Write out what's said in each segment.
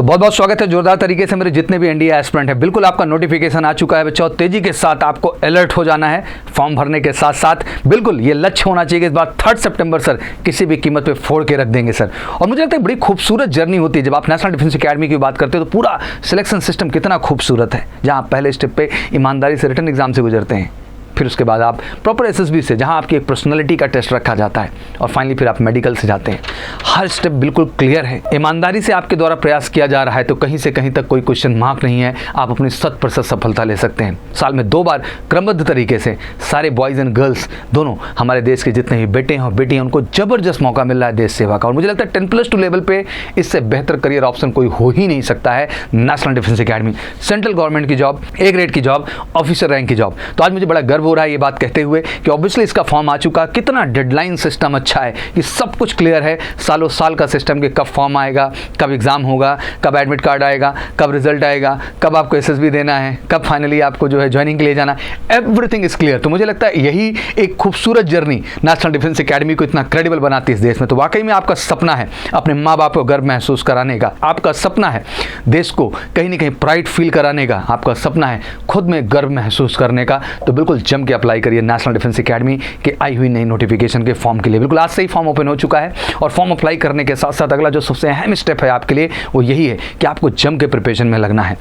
तो बहुत बहुत स्वागत है जोरदार तरीके से मेरे जितने भी एनडीए एस्पिरेंट हैं। बिल्कुल आपका नोटिफिकेशन आ चुका है बच्चों, तेजी के साथ आपको अलर्ट हो जाना है फॉर्म भरने के साथ साथ। बिल्कुल ये लक्ष्य होना चाहिए कि इस बार 3 सितंबर सर किसी भी कीमत पे फोड़ के रख देंगे सर। और मुझे लगता है बड़ी खूबसूरत जर्नी होती है जब आप नेशनल डिफेंस अकेडमी की बात करते हो, तो पूरा सिलेक्शन सिस्टम कितना खूबसूरत है, जहाँ पहले स्टेप पे ईमानदारी से रिटन एग्जाम से गुजरते हैं, फिर उसके बाद आप प्रॉपर एसएसबी से जहां आपकी एक पर्सनालिटी का टेस्ट रखा जाता है, और फाइनली फिर आप मेडिकल से जाते हैं। हर स्टेप बिल्कुल क्लियर है, ईमानदारी से आपके द्वारा प्रयास किया जा रहा है, तो कहीं से कहीं तक कोई क्वेश्चन मार्क नहीं है। आप अपनी 100% सफलता ले सकते हैं। साल में 2 बार क्रमबद्ध तरीके से सारे बॉयज़ एंड गर्ल्स दोनों हमारे देश के जितने भी बेटे हैं और बेटियाँ, उनको ज़बरदस्त मौका मिल रहा है देश सेवा का। और मुझे लगता है 10+2 लेवल पे इससे बेहतर करियर ऑप्शन कोई हो ही नहीं सकता है। National defence academy, central government की जॉब, A ग्रेड की जॉब, ऑफिसर रैंक की जॉब। तो आज मुझे बड़ा गर्व हो रहा है ये बात कहते हुए कि ऑब्वियसली इसका फॉर्म आ चुका, कितना डेडलाइन सिस्टम अच्छा है कि सब कुछ क्लियर है। सालों साल का सिस्टम कि कब फॉर्म आएगा, कब एग्जाम होगा, कब एडमिट कार्ड आएगा, कब रिजल्ट आएगा, कब आपको एसएसबी देना है, कब फाइनली आपको जो है ज्वाइनिंग के लिए जाना, एवरीथिंग इज क्लियर। तो मुझे लगता है यही एक खूबसूरत जर्नी नेशनल डिफेंस अकेडमी को इतना क्रेडिबल बनाती है इस देश में। तो वाकई में आपका सपना है अपने माँ बाप को गर्व महसूस कराने का, आपका सपना है देश को कहीं ना कहीं प्राइड फील कराने का, आपका सपना है खुद में गर्व महसूस करने का, तो बिल्कुल जम के अप्लाई करिए नेशनल डिफेंस अकेडमी के आई हुई नई नोटिफिकेशन के फॉर्म के लिए। बिल्कुल आज से ही फॉर्म ओपन हो चुका है, और फॉर्म अप्लाई करने के साथ साथ अगला जो सबसे अहम स्टेप है आपके लिए वो यही है कि आपको जम के प्रिपरेशन में लगना है।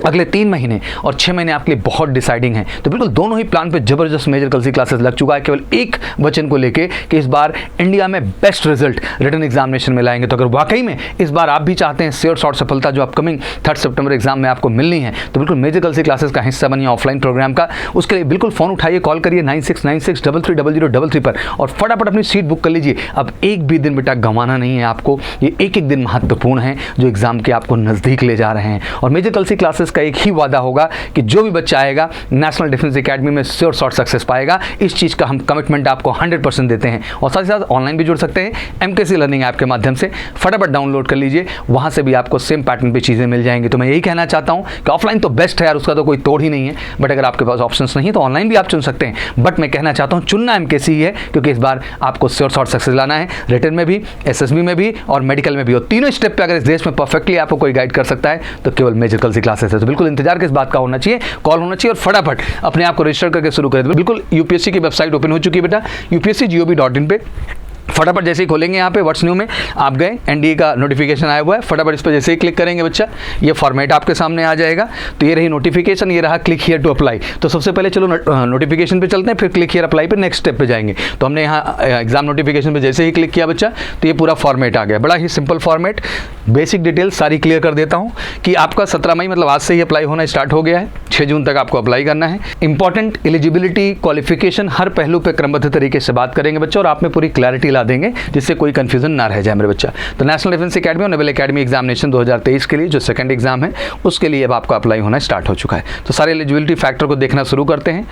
अगले 3 महीने और 6 महीने आपके लिए बहुत डिसाइडिंग है। तो बिल्कुल दोनों ही प्लान पे जबरदस्त मेजर कल सी क्लासेस लग चुका है, केवल एक वचन को लेके कि इस बार इंडिया में बेस्ट रिजल्ट रिटन एग्जामिनेशन में लाएंगे। तो अगर वाकई में इस बार आप भी चाहते हैं श्योर शॉर्ट सफलता जो अपकमिंग 3 सितंबर एग्जाम में आपको मिलनी है, तो बिल्कुल मेजर कल सी क्लासेस का हिस्सा बनिए ऑफलाइन प्रोग्राम का। उसके लिए बिल्कुल फोन उठाइए, कॉल करिए 9696330033 पर और फटाफट अपनी सीट बुक कर लीजिए। अब एक भी दिन बेटा गंवाना नहीं है आपको, ये एक एक दिन महत्वपूर्ण है जो एग्जाम के आपको नजदीक ले जा रहे हैं। और मेजर कल सी क्लासेस का एक ही वादा होगा कि जो भी बच्चा आएगा नेशनल डिफेंस अकेडमी में श्योर शॉर्ट सक्सेस पाएगा। इस चीज़ का हम कमिटमेंट आपको 100% देते हैं। और साथ ही साथ ऑनलाइन भी जुड़ सकते हैं एमकेसी लर्निंग ऐप के माध्यम से, फटाफट डाउनलोड कर लीजिए, वहाँ से भी आपको सेम पैटर्न पे चीज़ें मिल जाएंगी। तो मैं यही कहना चाहता हूँ कि ऑफलाइन तो बेस्ट है यार, उसका तो कोई तोड़ ही नहीं है, बट अगर आपके पास ऑप्शंस नहीं तो ऑनलाइन भी आप चुन सकते हैं। बट मैं कहना चाहता हूँ चुनना एमकेसी ही है, क्योंकि इस बार आपको श्योर शॉर्ट सक्सेस लाना है, रिटन में भी, एसएसबी में भी और मेडिकल में भी। और तीनों स्टेप पे अगर इस देश में परफेक्टली आपको कोई गाइड कर सकता है तो केवल मेजर कल सी क्लासेस है। तो बिल्कुल इंतजार किस बात का होना चाहिए, कॉल होना चाहिए और फटाफट अपने आप को रजिस्टर करके शुरू करें। बिल्कुल यूपीएससी की वेबसाइट ओपन हो चुकी है बेटा, upsc.gov.in पे फटाफट जैसे ही खोलेंगे यहाँ पे व्हाट्स न्यू में आप गए, एनडीए का नोटिफिकेशन आया हुआ है, फटाफट इस पर जैसे ही क्लिक करेंगे बच्चा ये फॉर्मेट आपके सामने आ जाएगा। तो ये रही नोटिफिकेशन, ये रहा क्लिक हियर टू अप्लाई। तो सबसे पहले चलो नोटिफिकेशन पे चलते हैं, फिर क्लिक हियर अप्लाई पे नेक्स्ट स्टेप पे जाएंगे। तो हमने यहाँ एग्जाम नोटिफिकेशन पे जैसे ही क्लिक किया बच्चा तो ये पूरा फॉर्मेट आ गया। बड़ा ही सिंपल फॉर्मेट, बेसिक डिटेल सारी क्लियर कर देता हूँ कि आपका 17 मई मतलब आज से ही अप्लाई होना स्टार्ट हो गया है। 6 जून तक आपको अप्लाई करना है। इंपॉर्टेंट एलिजिबिलिटी, क्वालिफिकेशन, हर पहलू पे क्रमबद्ध तरीके से बात करेंगे बच्चा, और आप में पूरी क्लैरिटी ला देंगे जिससे कोई कंफ्यूजन ना रह जाए मेरे बच्चा। तो नेशनल डिफेंस अकेडमी और नेवल अकेडमी एग्जामिनेशन 2023 के लिए जो सेकंड एग्जाम है उसके लिए अब आपका अप्लाई होना स्टार्ट हो चुका है। तो सारे एलिजिबिलिटी फैक्टर को देखना शुरू करते हैं।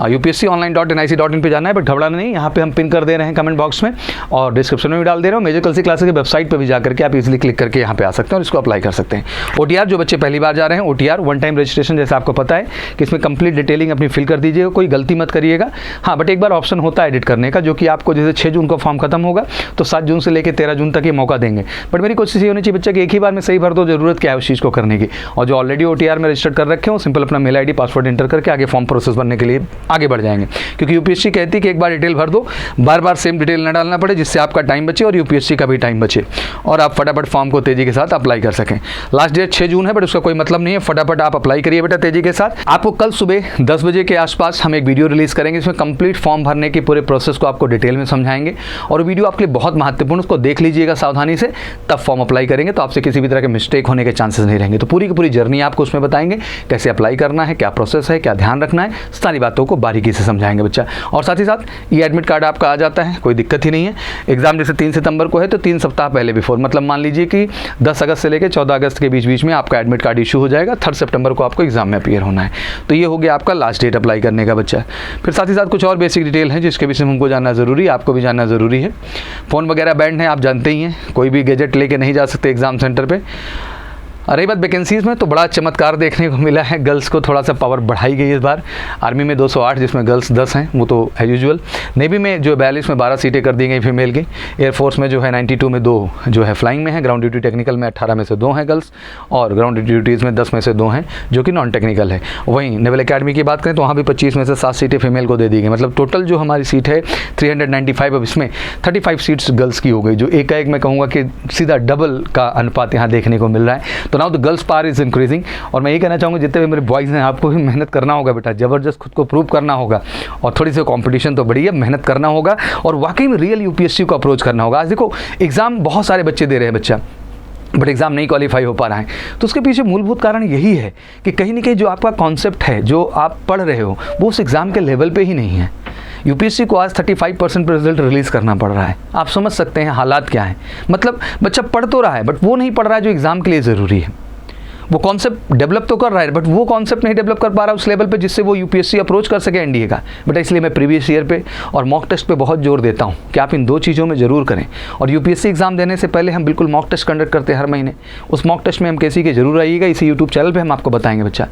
upsc.online.nic.in पे जाना है, बट घबराना नहीं, यहाँ पे हम पिन कर दे रहे हैं कमेंट बॉक्स में और डिस्क्रिप्शन में भी डाल दे रहे हो। मेजर कल सी क्लासेस की वेबसाइट पर भी जाकर के आप इजिली क्लिक करके यहाँ पे आ सकते हैं और इसको अप्लाई कर सकते हैं। OTR जो बच्चे पहली बार जा रहे हैं, OTR वन टाइम रजिस्ट्रेशन, जैसे आपको पता है कि इसमें कंप्लीट डिटेलिंग अपनी फिल कर दीजिएगा, कोई गलती मत करिएगा। हाँ, बट एक बार ऑप्शन होता है एडिट करने का, जो कि आपको जैसे 6 जून को फॉर्म खत्म होगा तो 7 जून से लेकर 13 जून तक ये मौका देंगे। बट मेरी कोशिश ये होनी चाहिए बच्चा कि एक ही बार में सही भर दो, जरूरत क्या है उस चीज़ को करने की। और जो ऑलरेडी OTR में रजिस्टर्ड कर रखे हो, सिंपल अपना मेल ID पासवर्ड एंटर करके आगे फॉर्म प्रोसेस भरने के लिए आगे बढ़ जाएंगे। क्योंकि यूपीएससी कहती है कि एक बार डिटेल भर दो, बार बार सेम डिटेल न डालना पड़े, जिससे आपका टाइम बचे और यूपीएससी का भी टाइम बचे और आप फटाफट फॉर्म को तेजी के साथ अप्लाई कर सकें। लास्ट डेट 6 जून है, बट उसका कोई मतलब नहीं है, फटाफट आप अप्लाई करिए बेटा तेजी के साथ। आपको कल सुबह 10 बजे के आसपास हम एक वीडियो रिलीज करेंगे, इसमें कंप्लीट फॉर्म भरने के पूरे प्रोसेस को आपको डिटेल में समझाएंगे और वीडियो आपके लिए बहुत महत्वपूर्ण, उसको देख लीजिएगा सावधानी से, तब फॉर्म अप्लाई करेंगे तो आपसे किसी भी तरह के मिस्टेक होने के चांसेस नहीं रहेंगे। तो पूरी की पूरी जर्नी आपको उसमें बताएंगे, कैसे अप्लाई करना है, क्या प्रोसेस है, क्या ध्यान रखना है, सारी बातों को बारीकी से समझाएंगे बच्चा। और साथ ही साथ ये एडमिट कार्ड आपका आ जाता है, कोई दिक्कत ही नहीं है। एग्जाम जैसे 3 सितंबर को है तो 3 सप्ताह पहले बिफोर, मतलब मान लीजिए कि 10 अगस्त से लेकर 14 अगस्त के बीच में आपका एडमिट कार्ड इशू हो जाएगा। 3 सितंबर को आपको एग्जाम में अपीयर होना है। तो ये हो गया आपका लास्ट डेट अप्लाई करने का बच्चा। फिर साथ ही साथ कुछ और बेसिक डिटेल है जिसके विषय में हमको जानना जरूरी है, आपको भी जानना जरूरी है। फ़ोन वगैरह बैंड है, आप जानते ही हैं, कोई भी गैजेट लेके नहीं जा सकते एग्जाम सेंटर पे। रही बात वैकेंसीज़ में, तो बड़ा चमत्कार देखने को मिला है। गर्ल्स को थोड़ा सा पावर बढ़ाई गई इस बार। आर्मी में 208 जिसमें गर्ल्स 10 हैं, वो तो एज यूजुअल। नेवी में जो 42 में 12 सीटें कर दी गई फीमेल की। एयरफोर्स में जो है 92 में 2 जो है फ्लाइंग में है। ग्राउंड ड्यूटी टेक्निकल में 18 में से 2 हैं गर्ल्स, और ग्राउंड ड्यूटीज़ में 10 में से 2 हैं जो कि नॉन टेक्निकल है। वहीं नेवल अकेडमी की बात करें तो वहाँ भी 25 में से 7 सीटें फीमेल को दे दी गई। मतलब टोटल जो हमारी सीट है 395, अब इसमें 35 सीट्स गर्ल्स की हो गई, जो एकाएक मैं कहूँगा कि सीधा डबल का अनुपात यहाँ देखने को मिल रहा है। तो now the girls power is increasing. और मैं ये कहना चाहूँगा जितने भी मेरे बॉयज़ हैं, आपको भी मेहनत करना होगा बेटा, ज़बरदस्त खुद को प्रूव करना होगा, और थोड़ी सी कंपटीशन तो बड़ी है, मेहनत करना होगा और वाकई में रियल यूपीएससी को अप्रोच करना होगा। आज देखो एग्ज़ाम बहुत सारे बच्चे दे रहे हैं बच्चा, बट एग्ज़ाम नहीं क्वालिफाई हो पा रहा है। तो उसके पीछे मूलभूत कारण यही है कि कहीं ना कहीं जो आपका कॉन्सेप्ट है, जो आप पढ़ रहे हो, वो उस एग्ज़ाम के लेवल पे ही नहीं है। यूपीएससी को आज 35% पर रिजल्ट रिलीज़ करना पड़ रहा है। आप समझ सकते हैं हालात क्या है। मतलब बच्चा पढ़ तो रहा है बट वो नहीं पढ़ रहा है जो एग्ज़ाम के लिए ज़रूरी है। वो कॉन्सेप्ट डेवलप तो कर रहा है बट वो कॉन्सेप्ट नहीं डेवलप कर पा रहा उस लेवल पे जिससे वो यूपीएससी अप्रोच कर सके एनडीए का। बट इसलिए मैं प्रीवियस ईयर पे और मॉक टेस्ट पे बहुत जोर देता हूँ कि आप इन 2 चीज़ों में ज़रूर करें। और यूपीएससी एग्जाम देने से पहले हम बिल्कुल मॉक टेस्ट कंडक्ट करते हैं हर महीने। उस मॉक टेस्ट में हम कैसी के जरूर आइएगा, इसी यूट्यूब चैनल पर हम आपको बताएंगे बच्चा,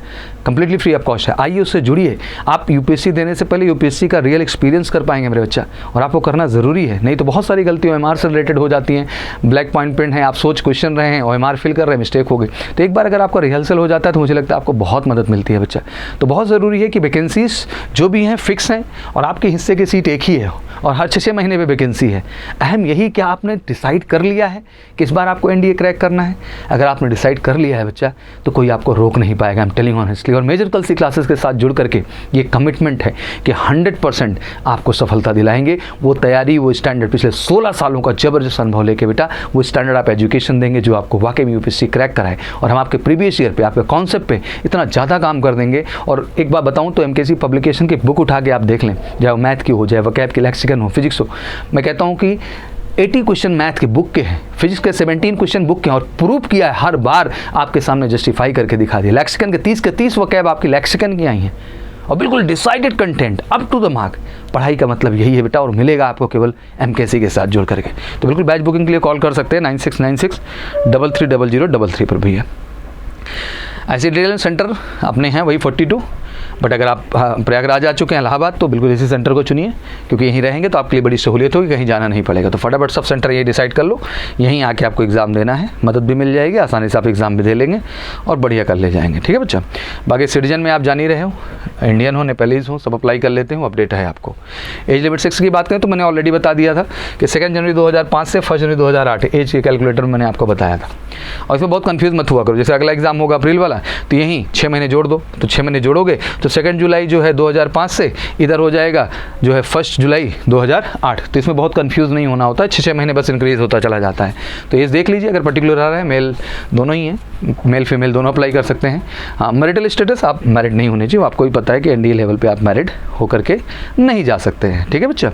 कंप्लीटली फ्री ऑफ कॉस्ट है। आइए उससे जुड़िए, आप यूपीएससी देने से पहले यूपीएससी का रियल एक्सपीरियंस कर पाएंगे मेरे बच्चा, और आपको करना ज़रूरी है। नहीं तो बहुत सारी गलतियाँ OMR से रिलेटेड हो जाती हैं। ब्लैक पॉइंट प्रिंट है, आप सोच क्वेश्चन रहे हैं, OMR फिल कर रहे हैं, मिस्टेक हो गई। तो एक बार अगर आपका रिहर्सल हो जाता है तो मुझे लगता है आपको बहुत मदद मिलती है बच्चा। तो बहुत ज़रूरी है कि वैकेंसीज जो भी हैं फिक्स हैं और आपके हिस्से की सीट एक ही है और हर 6 महीने पे वैकेंसी है। अहम यही कि आपने डिसाइड कर लिया है कि इस बार आपको एनडीए क्रैक करना है। अगर आपने डिसाइड कर लिया है बच्चा तो कोई आपको रोक नहीं पाएगा। I am telling honestly. और मेजर कल सी क्लासेस के साथ जुड़ करके ये कमिटमेंट है कि 100% आपको सफलता दिलाएंगे। वो तैयारी, वो स्टैंडर्ड, पिछले 16 सालों का जबरदस्त अनुभव लेके बेटा वो स्टैंडर्ड आप एजुकेशन देंगे जो आपको वाकई में यूपीएससी क्रैक कराए। और हम आपके प्रीवियस ईयर पे, आपके कॉन्सेप्ट पे इतना ज़्यादा काम कर देंगे। और एक बात बताऊं तो एमकेसी पब्लिकेशन की बुक उठा के आप देख लें, चाहे वो मैथ की हो, चाहे वोकैब की, लेक्सिकन हो, फिजिक्स हो, मैं कहता हूं कि 80 क्वेश्चन मैथ के बुक के हैं, फिजिक्स के 17 क्वेश्चन बुक के हैं, और प्रूव किया है हर बार आपके सामने जस्टिफाई करके दिखा दिया। लेक्सिकन के 30 वोकैब आपकी लेक्सिकन की आई हैं और बिल्कुल decided content, up to the mark. पढ़ाई का मतलब यही है बेटा, और मिलेगा आपको केवल एमकेसी के साथ जुड़ करके। तो बिल्कुल बैच बुकिंग के लिए कॉल कर सकते हैं 9696330033 पर भी है। ऐसे डिटेल सेंटर अपने हैं वही 42, बट अगर आप प्रयागराज आ चुके हैं इलाहाबाद तो बिल्कुल इसी सेंटर को चुनिए, क्योंकि यहीं रहेंगे तो आपके लिए बड़ी सहूलियत होगी, कहीं जाना नहीं पड़ेगा। तो फटाफट सब सेंटर यही डिसाइड कर लो, यहीं आके आपको एग्ज़ाम देना है, मदद भी मिल जाएगी, आसानी से आप एग्ज़ाम भी दे लेंगे और बढ़िया कर ले जाएंगे। ठीक है बच्चा। बाकी सिटीजन में आप जान ही रहे हो, इंडियन हो, नेपालीज हो, सब अप्लाई कर लेते हो, अपडेट है आपको। एज लिमिट 6 की बात करें तो मैंने ऑलरेडी बता दिया था कि 2 जनवरी 2005 से 1 जनवरी 2008 एज के कैलकुलेटर मैंने आपको बताया था। और इसमें बहुत कन्फ्यूज मत हुआ करो। जैसे अगला एग्जाम होगा अप्रैल वाला, तो यहीं 6 महीने जोड़ दो, तो 6 महीने जोड़ोगे तो 2 जुलाई जो है 2005 से इधर हो जाएगा जो है 1 जुलाई 2008। तो इसमें बहुत कंफ्यूज नहीं होना होता है, 6 महीने बस इंक्रीज होता चला जाता है। तो ये देख लीजिए, अगर पर्टिकुलर आ रहा है, मेल दोनों ही हैं, मेल फीमेल दोनों अप्लाई कर सकते हैं। हाँ, मैरिटल स्टेटस आप मैरिड नहीं होने चाहिए, आपको भी पता है कि एनडीए लेवल पे आप मैरिड होकर के नहीं जा सकते हैं। ठीक है बच्चा।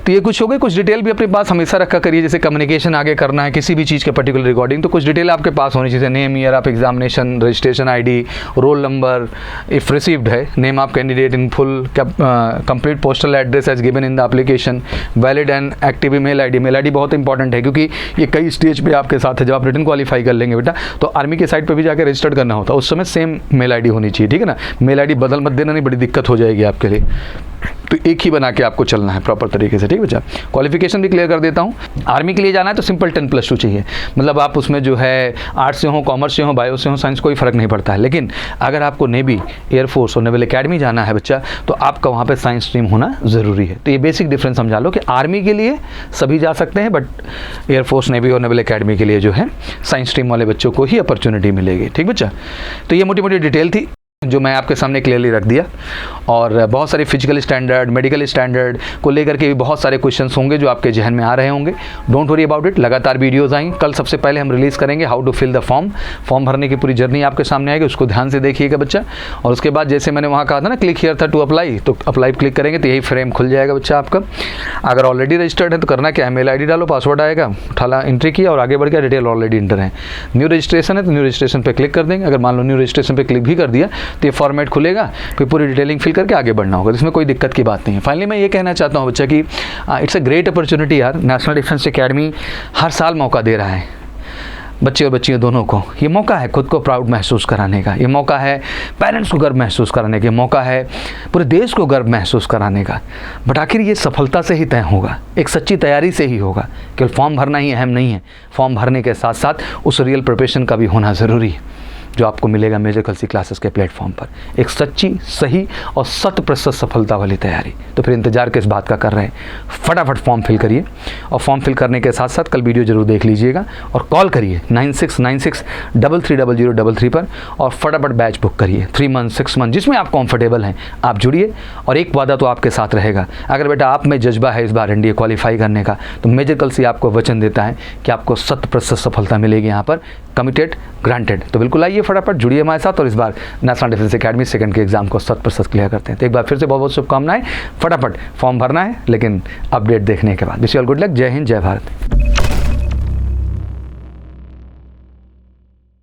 तो ये कुछ हो गए। कुछ डिटेल भी अपने पास हमेशा रखा करिए, जैसे कम्युनिकेशन आगे करना है किसी भी चीज़ के पर्टिकुलर रिकॉर्डिंग, तो कुछ डिटेल आपके पास होनी चाहिए। Name, year of examination, registration ID, roll number, if received है, name of candidate in full, complete postal address as given in the application, valid and active mail ID. Mail ID बहुत important है क्योंकि ये कई stage पे आपके साथ है। जब आप रिटर्न क्वालिफाई कर लेंगे बेटा तो आर्मी के साइट पर भी जाकर रजिस्टर्ड करना होता है, उस समय सेम मेल आईडी होनी चाहिए। ठीक है ना, मेल आईडी बदल मत देना, नहीं बड़ी दिक्कत हो जाएगी आपके लिए। तो एक ही बना के आपको चलना है प्रॉपर तरीके से। ठीक है बच्चा। क्वालिफिकेशन भी क्लियर कर देता हूँ। आर्मी के लिए जाना है तो सिंपल 10+2 चाहिए, मतलब आप उसमें जो है आर्ट्स से हो, कॉमर्स से हो, बायो से हो, साइंस, कोई फर्क नहीं पड़ता है। लेकिन अगर आपको नेवी, एयरफोर्स और नेवल अकेडमी जाना है बच्चा तो आपका वहाँ पे साइंस स्ट्रीम होना ज़रूरी है। तो ये बेसिक डिफरेंस समझा लो कि आर्मी के लिए सभी जा सकते हैं, बट एयरफोर्स, नेवी और नेवल अकेडमी के लिए जो है साइंस स्ट्रीम वाले बच्चों को ही अपॉर्चुनिटी मिलेगी। ठीक बच्चा। तो ये मोटी मोटी डिटेल थी जो मैं आपके सामने क्लियरली रख दिया। और बहुत सारे फिजिकल स्टैंडर्ड, मेडिकल स्टैंडर्ड को लेकर के भी बहुत सारे क्वेश्चंस होंगे जो आपके जहन में आ रहे होंगे। डोंट वरी अबाउट इट, लगातार वीडियोस आएंगे। कल सबसे पहले हम रिलीज़ करेंगे how to fill the form भरने की पूरी जर्नी आपके सामने आएगी, उसको ध्यान से देखिएगा बच्चा। और उसके बाद जैसे मैंने वहाँ कहा था ना, क्लिक हियर था टू अप्लाई, तो अप्लाई क्लिक करेंगे तो यही फ्रेम खुल जाएगा बच्चा आपका। अगर ऑलरेडी रजिस्टर्ड है तो करना क्या है, मेल ID डालो, पासवर्ड आएगा, उठाला एंट्री किया और आगे बढ़ गया, डिटेल ऑलरेडी इंटर है। न्यू रजिस्ट्रेशन है तो न्यू रजिस्ट्रेशन पर क्लिक कर देंगे। अगर मान लो न्यू रजिस्ट्रेशन पर क्लिक भी कर दिया तो ये फॉर्मेट खुलेगा, फिर पूरी डिटेलिंग फिल करके आगे बढ़ना होगा। इसमें कोई दिक्कत की बात नहीं है। फाइनली मैं ये कहना चाहता हूँ बच्चा कि इट्स अ ग्रेट अपॉर्चुनिटी यार। नेशनल डिफेंस एकेडमी हर साल मौका दे रहा है। बच्चे और बच्चियों दोनों को ये मौका है खुद को प्राउड महसूस कराने का, ये मौका है पेरेंट्स को गर्व महसूस कराने का, मौका है पूरे देश को गर्व महसूस कराने का। बट आखिर ये सफलता से ही तय होगा, एक सच्ची तैयारी से ही होगा। केवल फॉर्म भरना ही अहम नहीं है, फॉर्म भरने के साथ साथ उस रियल प्रिपरेशन का भी होना ज़रूरी है जो आपको मिलेगा मेजर कलसी क्लासेस के प्लेटफॉर्म पर। एक सच्ची, सही और 100% सफलता वाली तैयारी। तो फिर इंतजार किस बात का कर रहे हैं, फटाफट फॉर्म फिल करिए और फॉर्म फिल करने के साथ साथ कल वीडियो जरूर देख लीजिएगा और कॉल करिए 9696330033 पर और फटाफट बैच बुक करिए। 3 मंथ 6 मंथ जिसमें आप कंफर्टेबल हैं आप जुड़िए। और एक वादा तो आपके साथ रहेगा, अगर बेटा आप में जज्बा है इस बार एनडीए क्वालिफाई करने का तो मेजर कलसी आपको वचन देता है कि आपको 100% सफलता मिलेगी यहाँ पर, कमिटेड, ग्रांटेड। तो बिल्कुल आइए, फटाफट जुड़िए हमारे साथ और इस बार नेशनल डिफेंस एकेडमी सेकंड के एग्जाम को 100% क्लियर करते हैं। तो एक बार फिर से बहुत बहुत शुभकामनाएं, फटाफट फॉर्म भरना है लेकिन अपडेट देखने के बाद। Wish you all good luck. जय हिंद, जय भारत।